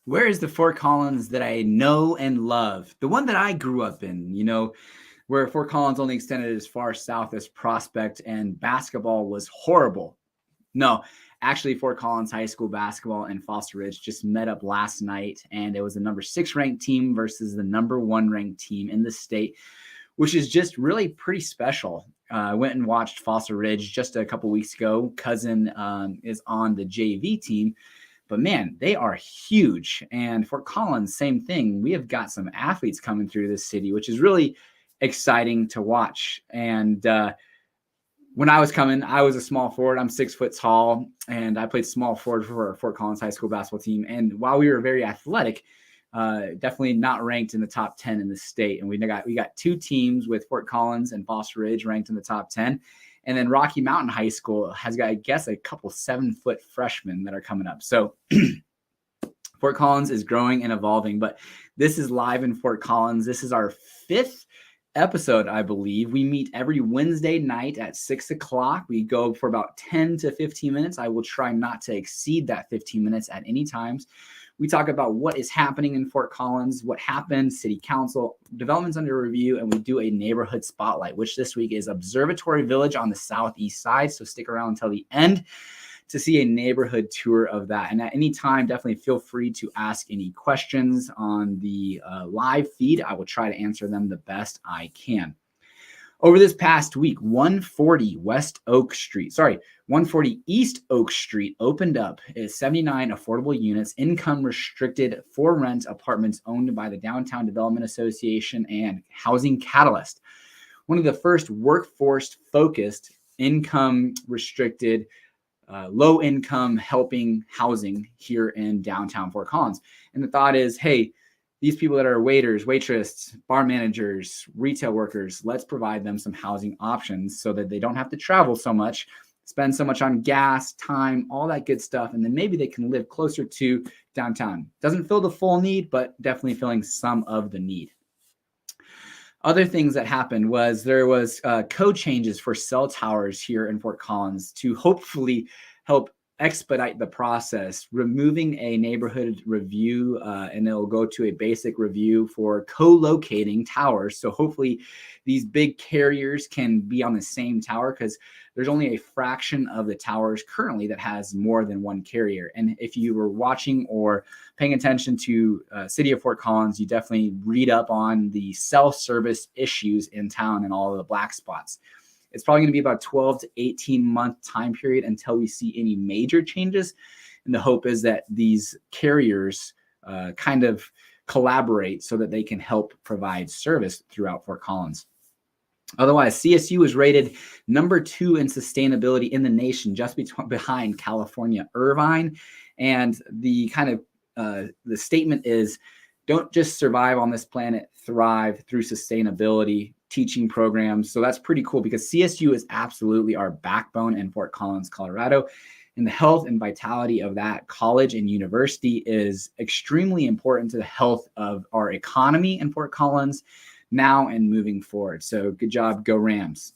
Where is the Fort Collins that I know and love? The one that I grew up in, where Fort Collins only extended as far south as Prospect and basketball was horrible. No, actually, Fort Collins High School basketball and Foster Ridge just met up last night, and it was the number 6 ranked team versus the number 1 ranked team in the state, which is just really pretty special. I went and watched Foster Ridge just a couple weeks ago. Cousin is on the JV team, but man, they are huge. And Fort Collins, same thing. We have got some athletes coming through this city, which is really exciting to watch. And when I was coming, I was a small forward. I'm 6 foot tall, and I played small forward for our Fort Collins High School basketball team. And while we were very athletic, definitely not ranked in the top 10 in the state. And we got 2 teams with Fort Collins and Foster Ridge ranked in the top 10. And then Rocky Mountain High School has got, I guess, a couple 7-foot freshmen that are coming up. So Fort Collins is growing and evolving, but this is live in Fort Collins. This is our 5th episode, I believe. We meet every Wednesday night at 6 o'clock. We go for about 10 to 15 minutes. I will try not to exceed that 15 minutes at any times. We talk about what is happening in Fort Collins, what happened, city council, developments under review, and we do a neighborhood spotlight, which this week is Observatory Village on the southeast side. So stick around until the end to see a neighborhood tour of that. And at any time, definitely feel free to ask any questions on the live feed. I will try to answer them the best I can. Over this past week, 140 East Oak Street opened up as 79 affordable units, income restricted for rent apartments owned by the Downtown Development Association and Housing Catalyst. One of the first workforce focused, income restricted, low income helping housing here in downtown Fort Collins. And the thought is, hey, these people that are waiters, waitresses, bar managers, retail workers, let's provide them some housing options so that they don't have to travel so much, spend so much on gas, time, all that good stuff. And then maybe they can live closer to downtown. Doesn't fill the full need, but definitely filling some of the need. Other things that happened was there was code changes for cell towers here in Fort Collins to hopefully help expedite the process, removing a neighborhood review, and it'll go to a basic review for co-locating towers. So hopefully these big carriers can be on the same tower, because there's only a fraction of the towers currently that has more than one carrier. And if you were watching or paying attention to City of Fort Collins, you definitely read up on the cell service issues in town and all of the black spots. It's probably going to be about 12 to 18 month time period until we see any major changes. And the hope is that these carriers kind of collaborate so that they can help provide service throughout Fort Collins. Otherwise, CSU was rated number 2 in sustainability in the nation, just behind California Irvine. And the kind of the statement is, don't just survive on this planet, thrive through sustainability, teaching programs. So that's pretty cool, because CSU is absolutely our backbone in Fort Collins, Colorado. And the health and vitality of that college and university is extremely important to the health of our economy in Fort Collins now and moving forward. So good job, go Rams.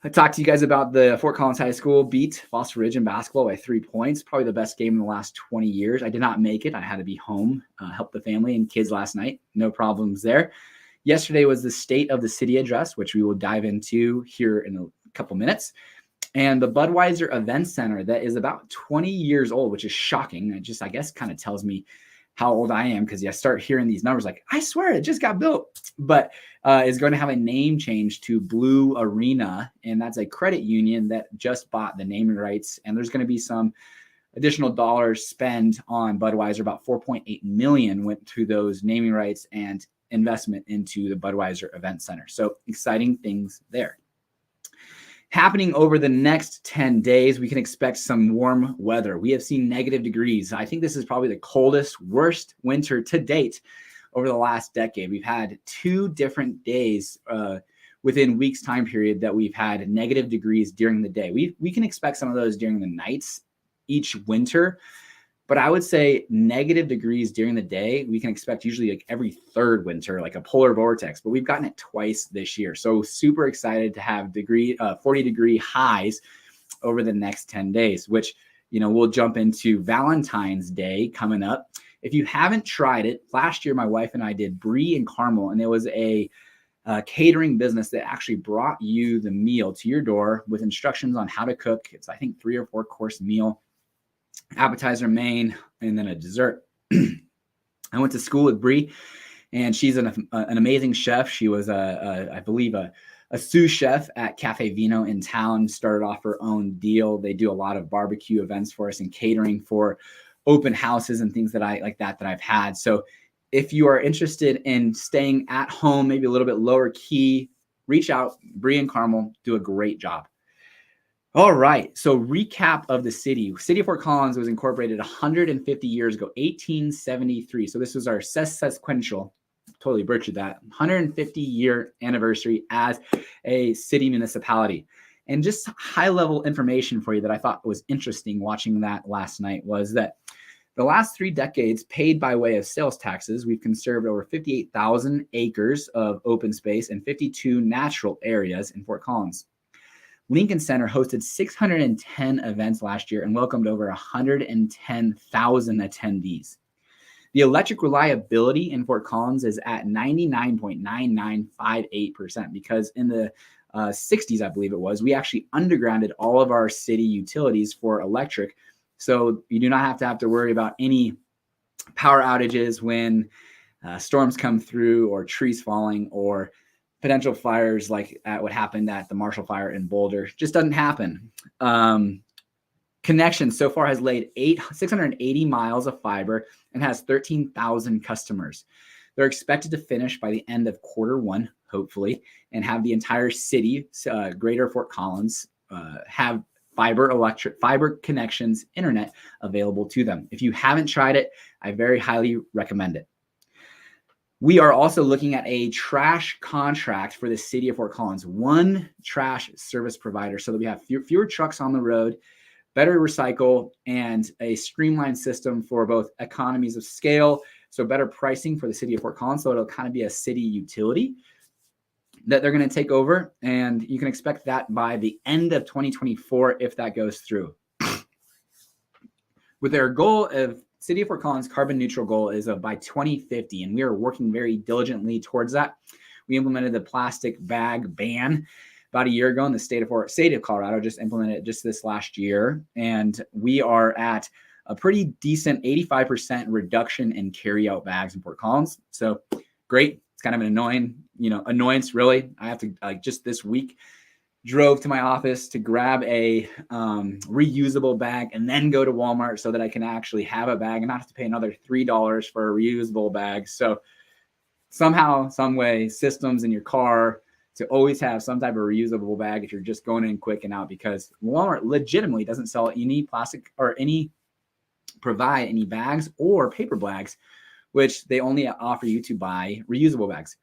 I talked to you guys about the Fort Collins High School beat Foster Ridge in basketball by 3 points, probably the best game in the last 20 years. I did not make it. I had to be home, help the family and kids last night. No problems there. Yesterday was the State of the City address, which we will dive into here in a couple minutes. And the Budweiser Event Center, that is about 20 years old, which is shocking. It just, I guess, kind of tells me how old I am, because I start hearing these numbers like, I swear it just got built. But is going to have a name change to Blue Arena, and that's a credit union that just bought the naming rights. And there's going to be some additional dollars spent on Budweiser. About $4.8 million went to those naming rights and investment into the Budweiser Event Center. So exciting things there. Happening over the next 10 days, we can expect some warm weather. We have seen negative degrees. I think this is probably the coldest, worst winter to date over the last decade. We've had 2 different days within weeks time period that we've had negative degrees during the day. We can expect some of those during the nights each winter, but I would say negative degrees during the day, we can expect usually like every 3rd winter, like a polar vortex, but we've gotten it twice this year. So super excited to have 40 degree highs over the next 10 days, which we'll jump into Valentine's Day coming up. If you haven't tried it, last year my wife and I did brie and caramel, and it was a catering business that actually brought you the meal to your door with instructions on how to cook. It's, I think, 3 or 4 course meal, appetizer, main, and then a dessert. I went to school with Brie, and she's an amazing chef. She was, I believe, a sous chef at Cafe Vino in town, started off her own deal. They do a lot of barbecue events for us and catering for open houses and things that I've had. So if you are interested in staying at home, maybe a little bit lower key, reach out. Brie and Carmel do a great job. All right. So recap of the city. City of Fort Collins was incorporated 150 years ago, 1873. So this was our sesquicentennial, totally butchered that, 150-year anniversary as a city municipality. And just high-level information for you that I thought was interesting watching that last night was that the last 3 decades, paid by way of sales taxes, we've conserved over 58,000 acres of open space and 52 natural areas in Fort Collins. Lincoln Center hosted 610 events last year and welcomed over 110,000 attendees. The electric reliability in Fort Collins is at 99.9958% because in the 60s, I believe it was, we actually undergrounded all of our city utilities for electric. So you do not have to worry about any power outages when storms come through or trees falling or potential fires like at what happened at the Marshall Fire in Boulder. Just doesn't happen. Connection so far has laid 680 miles of fiber and has 13,000 customers. They're expected to finish by the end of Q1, hopefully, and have the entire city, greater Fort Collins, have fiber connections, internet available to them. If you haven't tried it, I very highly recommend it. We are also looking at a trash contract for the city of Fort Collins, one trash service provider, so that we have fewer trucks on the road, better recycle, and a streamlined system for both economies of scale, so better pricing for the city of Fort Collins. So it'll kind of be a city utility that they're going to take over, and you can expect that by the end of 2024 if that goes through. With their goal of City of Fort Collins carbon neutral goal is by 2050, and we are working very diligently towards that. We implemented the plastic bag ban about a year ago, and the state of Colorado just implemented it just this last year, and we are at a pretty decent 85% reduction in carry-out bags in Fort Collins. So great. It's kind of an annoyance, really. I have to, just this week, drove to my office to grab a reusable bag and then go to Walmart so that I can actually have a bag and not have to pay another $3 for a reusable bag. So somehow, some way, systems in your car to always have some type of reusable bag if you're just going in quick and out, because Walmart legitimately doesn't sell any plastic or provide any bags or paper bags, which they only offer you to buy reusable bags,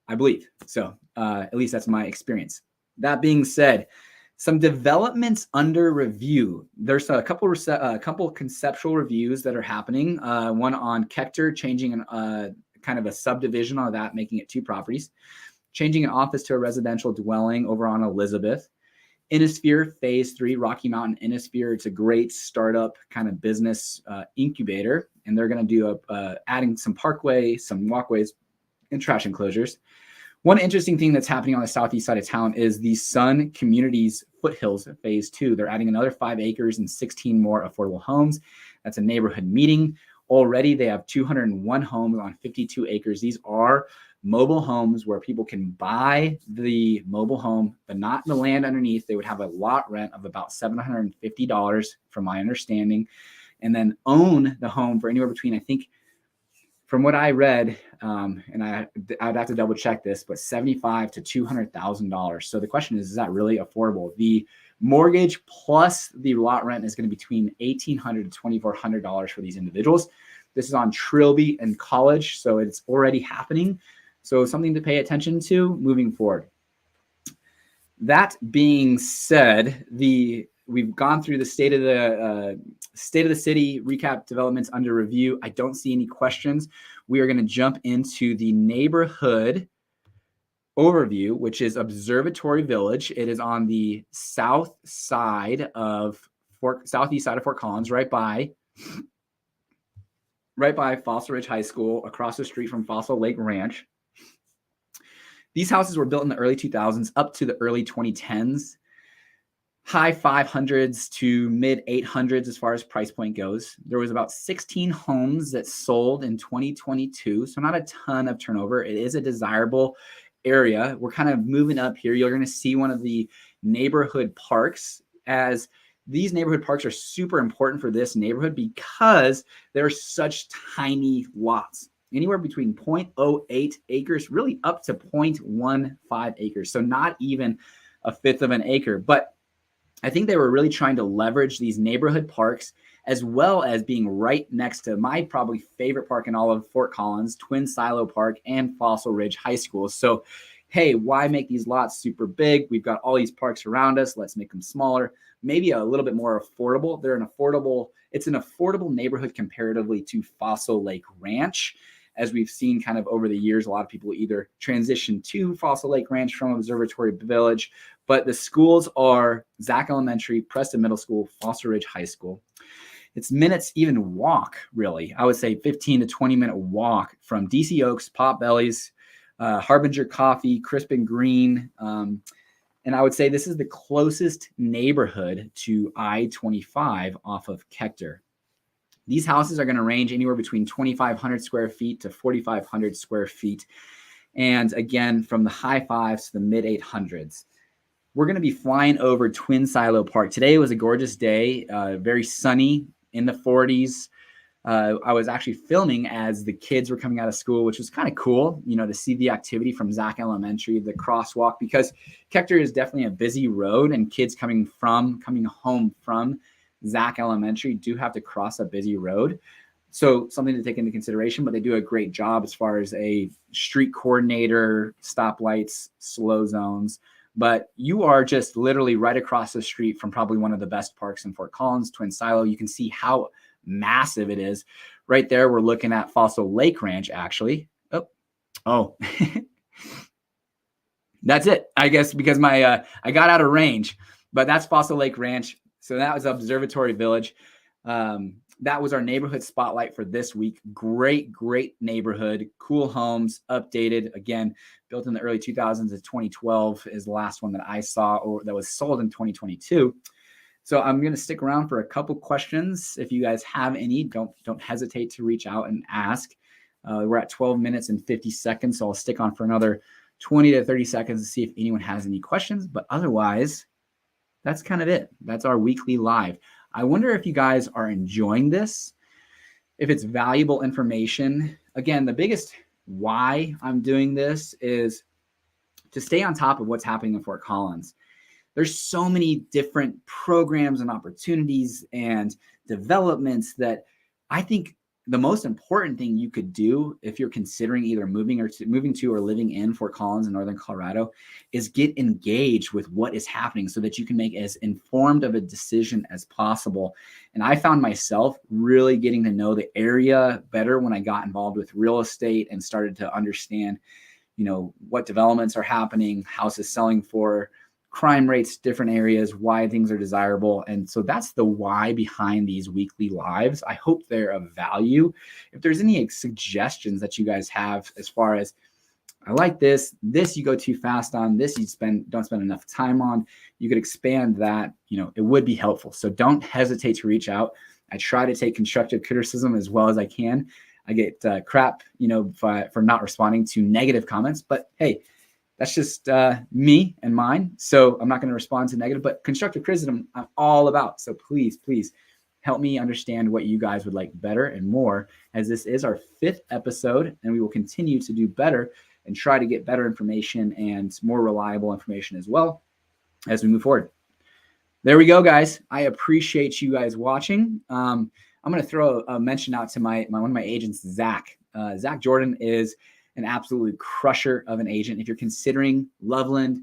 I believe. So at least that's my experience. That being said, some developments under review. There's a couple conceptual reviews that are happening. One on Kechter, changing kind of a subdivision on that, making it 2 properties. Changing an office to a residential dwelling over on Elizabeth. Innisphere Phase 3, Rocky Mountain Innisphere. It's a great startup kind of business incubator, and they're going to do adding some parkway, some walkways, and trash enclosures. One interesting thing that's happening on the southeast side of town is the Sun Communities Foothills Phase 2. They're adding another 5 acres and 16 more affordable homes. That's a neighborhood meeting. Already, they have 201 homes on 52 acres. These are mobile homes where people can buy the mobile home, but not the land underneath. They would have a lot rent of about $750, from my understanding, and then own the home for anywhere between, I think, from what I read, and I'd have to double check this, but $75,000 to $200,000. So the question is that really affordable? The mortgage plus the lot rent is going to be between $1,800 to $2,400 for these individuals. This is on Trilby and College, so it's already happening. So something to pay attention to moving forward. That being said, we've gone through the state of the city, recap developments under review. I don't see any questions. We are going to jump into the neighborhood overview, which is Observatory Village. It is on the south side of southeast side of Fort Collins, right by Fossil Ridge High School, across the street from Fossil Lake Ranch. These houses were built in the early 2000s up to the early 2010s. High 500s to mid 800s as far as price point goes. There was about 16 homes that sold in 2022, so not a ton of turnover. It is a desirable area. We're kind of moving up here. You're going to see one of the neighborhood parks, as these neighborhood parks are super important for this neighborhood because they're such tiny lots, anywhere between 0.08 acres, really up to 0.15 acres. So not even a fifth of an acre. But I think they were really trying to leverage these neighborhood parks, as well as being right next to my probably favorite park in all of Fort Collins, Twin Silo Park and Fossil Ridge High School. So, hey, why make these lots super big? We've got all these parks around us. Let's make them smaller, maybe a little bit more affordable. It's an affordable neighborhood comparatively to Fossil Lake Ranch. As we've seen kind of over the years, a lot of people either transition to Fossil Lake Ranch from Observatory Village, but the schools are Zach Elementary, Preston Middle School, Fossil Ridge High School. It's minutes, even walk, really. I would say 15 to 20-minute walk from DC Oaks, Potbelly's, Harbinger Coffee, Crisp and Green. And I would say this is the closest neighborhood to I-25 off of Kechter. These houses are going to range anywhere between 2,500 square feet to 4,500 square feet. And again, from the high fives to the mid 800s. We're going to be flying over Twin Silo Park. Today was a gorgeous day, very sunny, in the 40s. I was actually filming as the kids were coming out of school, which was kind of cool, to see the activity from Zach Elementary, the crosswalk, because Kechter is definitely a busy road, and kids coming home from Zach Elementary do have to cross a busy road. So something to take into consideration, but they do a great job as far as a street coordinator, stoplights, slow zones. But you are just literally right across the street from probably one of the best parks in Fort Collins, Twin Silo. You can see how massive it is. Right there, we're looking at Fossil Lake Ranch, actually. Oh. That's it, I guess, because I got out of range. But that's Fossil Lake Ranch. So that was Observatory Village. That was our neighborhood spotlight for this week. Great neighborhood, cool homes, updated. Again, built in the early 2000s to 2012 is the last one that I saw, or that was sold in 2022. So I'm going to stick around for a couple questions. If you guys have any, don't hesitate to reach out and ask. We're at 12 minutes and 50 seconds, so I'll stick on for another 20 to 30 seconds to see if anyone has any questions. But otherwise, that's kind of it. That's our weekly live. I wonder if you guys are enjoying this, if it's valuable information. Again, the biggest why I'm doing this is to stay on top of what's happening in Fort Collins. There's so many different programs and opportunities and developments that I think the most important thing you could do if you're considering either moving to or living in Fort Collins in Northern Colorado is get engaged with what is happening so that you can make as informed of a decision as possible. And I found myself really getting to know the area better when I got involved with real estate and started to understand, what developments are happening, houses selling for, crime rates, different areas, why things are desirable. And so that's the why behind these weekly lives. I hope they're of value. If there's any suggestions that you guys have as far as, I like this you go too fast on, this you don't spend enough time on, you could expand that, it would be helpful. So don't hesitate to reach out. I try to take constructive criticism as well as I can. I get crap, for not responding to negative comments, but hey, that's just me and mine. So I'm not going to respond to negative, but constructive criticism I'm all about. So please help me understand what you guys would like better and more, as this is our 5th episode, and we will continue to do better and try to get better information and more reliable information as well as we move forward. There we go, guys. I appreciate you guys watching. I'm going to throw a mention out to one of my agents, Zach. Zach Jordan is an absolute crusher of an agent. If you're considering Loveland,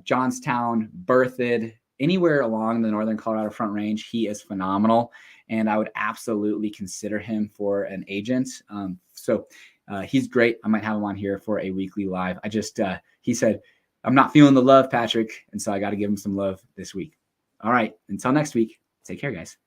Johnstown, Berthoud, anywhere along the Northern Colorado Front Range, he is phenomenal. And I would absolutely consider him for an agent. So he's great. I might have him on here for a weekly live. He said, I'm not feeling the love, Patrick. And so I got to give him some love this week. All right. Until next week. Take care, guys.